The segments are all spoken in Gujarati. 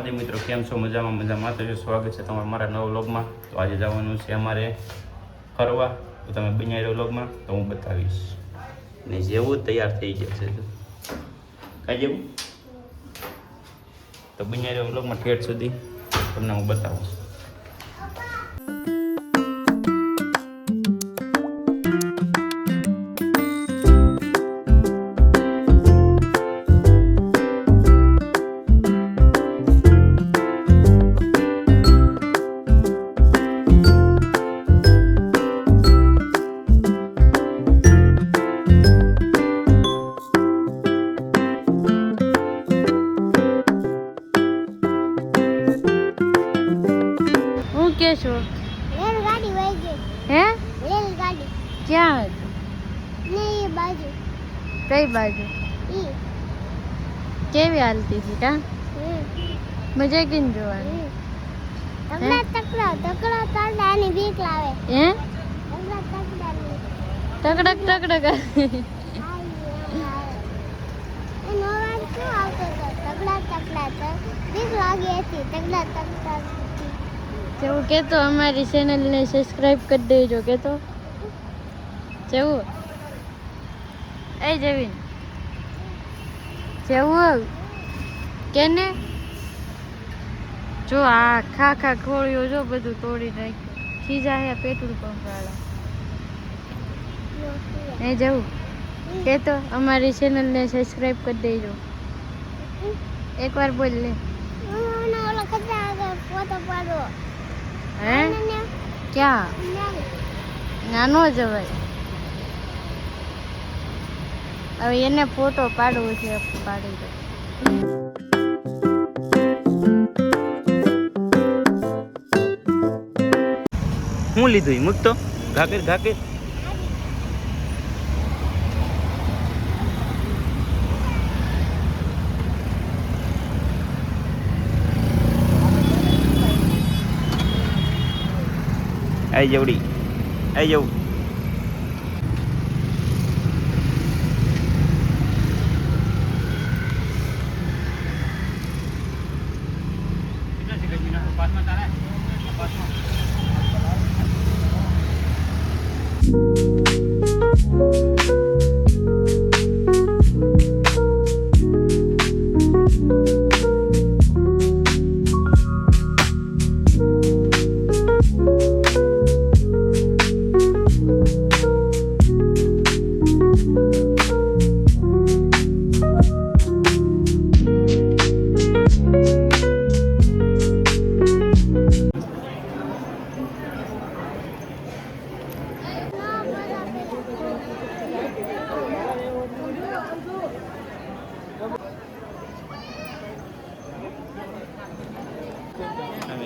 રાધે મિત્રો, કેમ છો? મજામાં તો સ્વાગત છે તમારા મારા નવા વ્લોગમાં. તો આજે જવાનું છે અમારે ફરવા, તો તમે બન્યા રહ્યો વ્લોગમાં, તો હું બતાવીશ. ને જેવું તૈયાર થઈ જશે કાંઈ જેવું, તો બન્યા રહ્યો વ્લોગમાં ઠેઠ સુધી તમને હું બતાવું. रेलगाड़ी वही गई है रेलगाड़ी क्या है नहीं ये बाजू कई बाजू ई केवी हालती थी का मजे किन જોવાની તકડા તકડા તકડા તકડા ની બીક લાવે હે તકડા તકડા ની ટકડક ટકડક એ નોવાડ શું આવતો હતો તકડા તકડા તો બીક લાગી હતી તકડા તકડા જેવું કે તો અમારી ચેનલ ને સબસ્ક્રાઇબ કરી દેજો કે તો જેવું એ જેવીન જેવું કેને જો આ ખા ખા ખોળ્યો જો બધું તોડી નાખ્યું ખીજા હે પેટ્રોલ પંપ વાળા એ જેવું કે તો અમારી ચેનલ ને સબસ્ક્રાઇબ કરી દેજો એકવાર બોલ લે ઓલો ખતરા આગળ ફોટો પાડો હે ક્યાં નાનો જવાય હવે એને ફોટો પાડવો છે પાડી દો હું લીધું મૂક તો ઘાકેર ઘાકેર आई जवड़ी आई जाऊ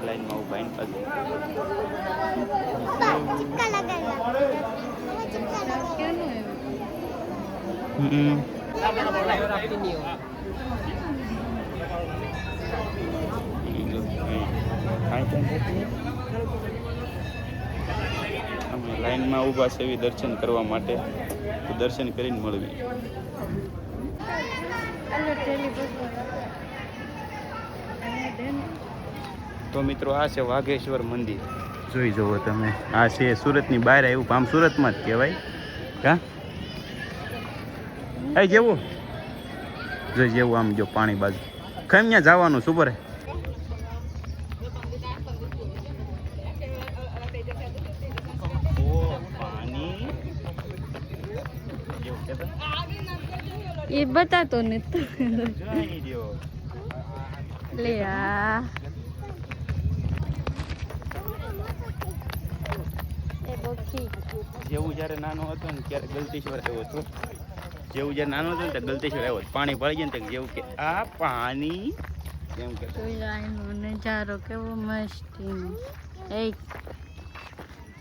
लाइन में उभा चिक्का लगाएगा चिक्का लगाएगा અમે લાઈનમાં ઊભા છે દર્શન કરવા માટે, તો દર્શન કરીને મળવી. તો મિત્રો આ છે વાઘેશ્વર મંદિર, જોઈ જુઓ તમે. આ છે સુરતની બહાર આવ્યું, આમ સુરતમાં જ કહેવાય કા. એ જેવું જોઈ જેવું આમ જો પાણી બાજુ કેમ ત્યાં જવાનું શું પડે. એ બતાતો ને લે આ જેવું જ્યારે નાનો હતો ને ત્યારે ગલતેશ્વર આવ્યો હતો. જેવું જ્યારે નાનો હતો ને ત્યારે ગલતેશ્વર આવ્યો, પાણી ભળી જાય ને જેવું કે આ પાણી એમ કે નજારો કેવો મસ્ત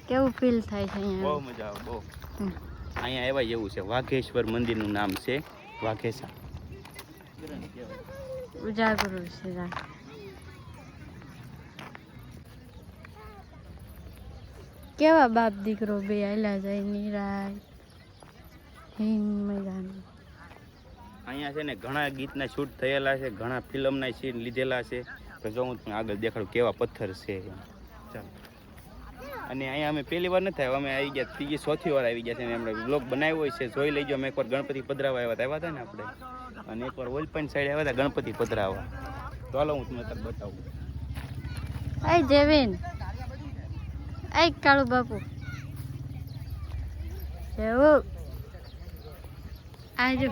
કેવું ફીલ થાય છે અહીંયા. બહુ મજા આવે બહુ. અહીંયા એવા જેવું છે, વાઘેશ્વર મંદિરનું નામ છે વાઘેશા. ઉજાગરો છે કેવા બાપ દીકરો બે આયલા જાય નિરાય અહીંયા છે ને ઘણા ગીતના શૂટ થયેલા છે, ઘણા ફિલ્મના સીન લીધેલા છે. તો જો હું તમને આગળ દેખાડું કેવા પથ્થર છે. ચાલો. અને અહીંયા અમે પહેલી વાર નથી આવ્યા, અમે આવી ગયા ત્રીજી ચોથી વાર આવી ગયા છે. અને આપણે બ્લોગ બનાવ્યો હોય છે, જોઈ લેજો. અમે એકવાર ગણપતિ પધરાવા આવ્યા હતા ને આપણે, અને એકવાર ઓલપણ સાઈડ આવ્યા હતા ગણપતિ પધરાવા. તો હાલો હું તમને તક બતાવું. આય જેવિન, આય કાળુ બાપુ, જેવું આજો.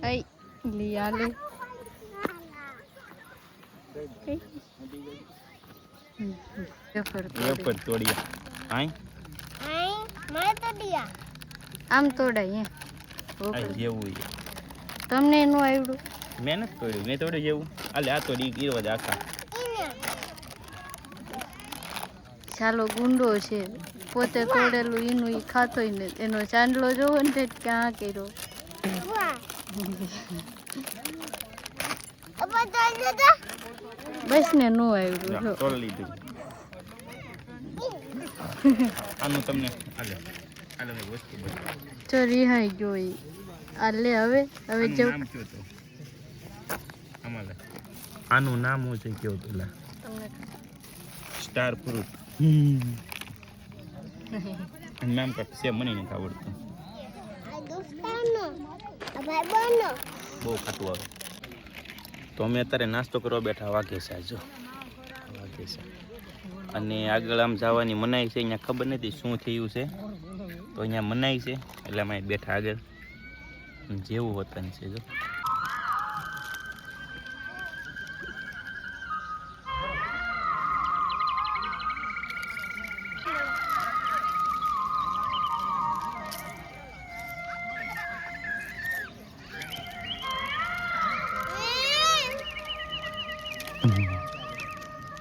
આય લિયા લે વેફર તોડ્યા. હાય મેં તો દિયા આમ તોડાય આ જેવું છે. તમને એનું આવડું? મેં નથી તોડ્યું, મેં તોડ્યું જેવું. આલે આ તોડી ગીરવા જ આખા. ચાલો ગુંડો છે, પોતે તોડેલું એનું ઈ ખાતોય ને, એનો ચાંદલો જોવો ને તે ક્યાં કર્યો. બસ ને નો આવડું જો. તોડી લીધું. આનું તમને આલે આલે મેં વસ્તુ બતાવું. જો રિહાઈ ગયો ઈ. આ લે હવે આનું જેવું નામ કયો તો? આમાં લે. આનું નામ હું છે કયો પેલા? તમને સ્ટાર ફ્રૂટ. નામ કાંક છે, મને નથી આવડતું. બહુ ખાટું આવે. તો અમે અત્યારે નાસ્તો કરવા બેઠા વાઘે છે. જો વાઘે છે. અને આગળ આમ જવાની મનાઈ છે. અહીંયા ખબર નથી શું થયું છે, તો અહીંયા મનાઈ છે એટલે અમે બેઠા આગળ. જેવું વતન છે જો.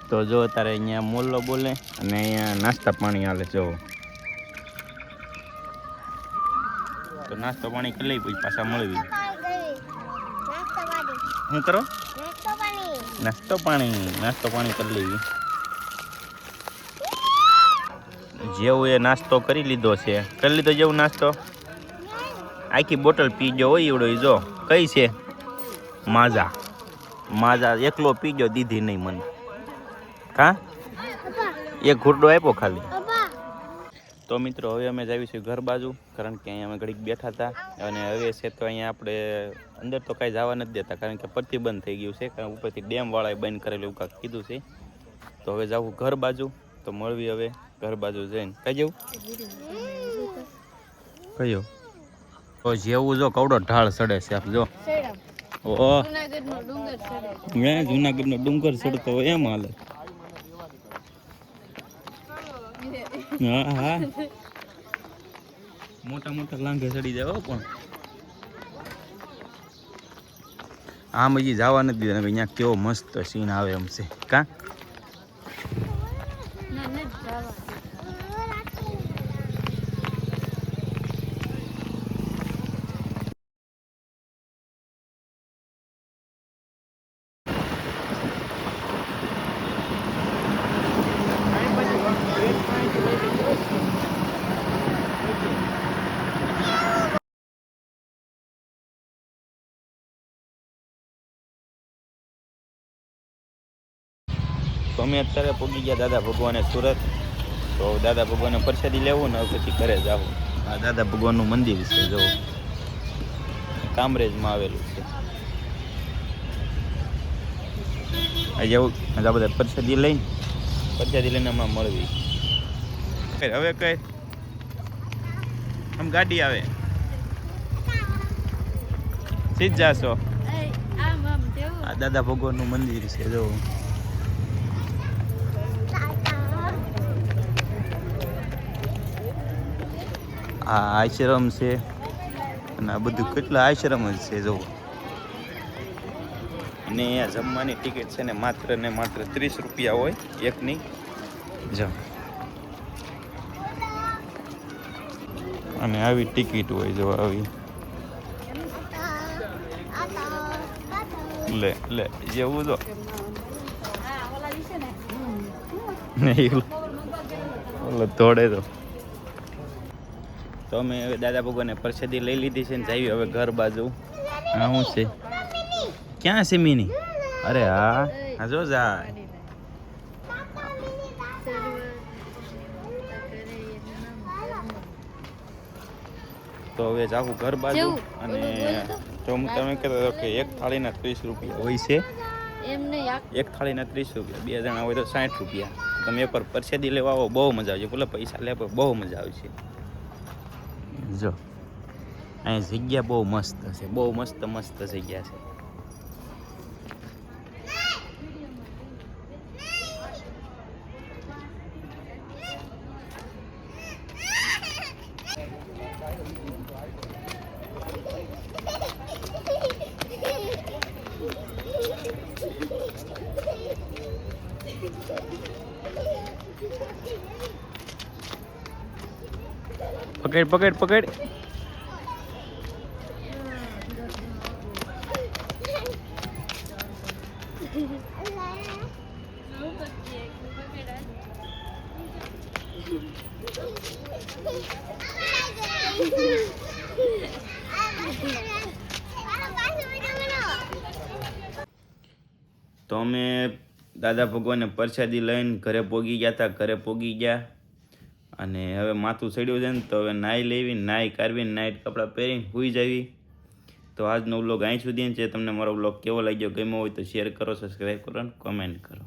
તો જો અત્યારે અહીંયા મોલ્લો બોલે અને અહીંયા નાસ્તા પાણી હાલે. જો તો નાસ્તો પાણી કરી લઈ પછી પાછા મળવી. શું કરો? નાસ્તો પાણી કરી લેવી. જેવું એ નાસ્તો કરી લીધો છે. કરી લીધો જેવું નાસ્તો. આખી બોટલ પીજો હોય એવડો. જો કઈ છે? માઝા એકલો પીજો, દીધી નહીં મને. હા, એક ઘૂંટડો આપ્યો ખાલી. તો મિત્રો હવે અમે જાવીશું ઘર બાજુ, કારણ કે અહીંયા અમે ઘડીક બેઠા હતા. અને હવે છે તો અહીંયા આપણે અંદર તો કાંઈ જવા નથી દેતા, કારણ કે પ્રતિબંધ થઈ ગયું છે, કારણ ઉપરથી ડેમવાળાએ બંધ કરેલું એવું કાંઈક કીધું છે. તો હવે જવું ઘર બાજુ. તો મળવી હવે ઘર બાજુ જઈને. કઈ જવું? કયો? તો જેવું જો કવડો ઢાળ ચડે છે. આપ જો. ઓહ, જુનાગઢનો ડુંગર ચડતો હોય એમ હાલે. હા, મોટા લાંઘે ચડી જાય. પણ આમ હજી જવા નથી દીધા. અહીંયા કેવો મસ્ત સીન આવે એમ છે. કા તો અમે અત્યારે પહોંચી ગયા દાદા ભગવાને સુરત. તો દાદા ભગવાને પ્રસાદી લેવું ને પછી ઘરે જવું. આ દાદા ભગવાનનું મંદિર છે, જો કામરેજમાં આવેલું છે. આ જેવું આ બધા પ્રસાદી લઈને હમણાં મળવી. હવે કઈ આમ ગાડી આવે સીધ જાશો. આ દાદા ભગવાનનું મંદિર છે, જો આ આશ્રમ છે. અને આ બધું કેટલા આશ્રમ જ છે જો. અને અહીંયા જમવાની ટિકિટ છે ને માત્ર 30 રૂપિયા હોય એકની. જો અને આવી ટિકિટ હોય. જો આવી લે લે જેવું તો ઓલો દોડે તો અમે હવે દાદા ભગવાનને પ્રસાદી લઈ લીધી છે ને જઈએ હવે ઘર બાજુ. હા શું છે? ક્યાં છે મિની? અરે હા હા જો જાય. તો હવે જાવું ઘર બાજુ. અને જો હું તમે કહેતો હતો કે એક થાળીના 30 રૂપિયા હોય છે. એક થાળીના 30 રૂપિયા, 2 જણા હોય તો 60 રૂપિયા. તમે એક વાર પ્રસાદી લેવા આવો બહુ મજા આવશે. ભલે પૈસા લે પણ બહુ મજા આવશે. જો અહીં જગ્યા બહુ મસ્ત છે, બહુ મસ્ત મસ્ત જગ્યા છે. પકડ પકડ પકડ. તો અમે દાદા ભગવાનને પ્રસાદી લઈને ઘરે પોગી ગયા હતા. ઘરે પોગી ગયા અને હવે માથું ચડ્યું છે ને તો હવે નાહી લેવી, નાહી કાઢવી, નાઇટ કપડાં પહેરીને સૂઈ જવી. તો આજનો વ્લોગ અહીં સુધી છે. તમને મારો વ્લોગ કેવો લાગ્યો, ગમ્યો હોય તો શેર કરો, સબસ્ક્રાઈબ કરો અને કોમેન્ટ કરો.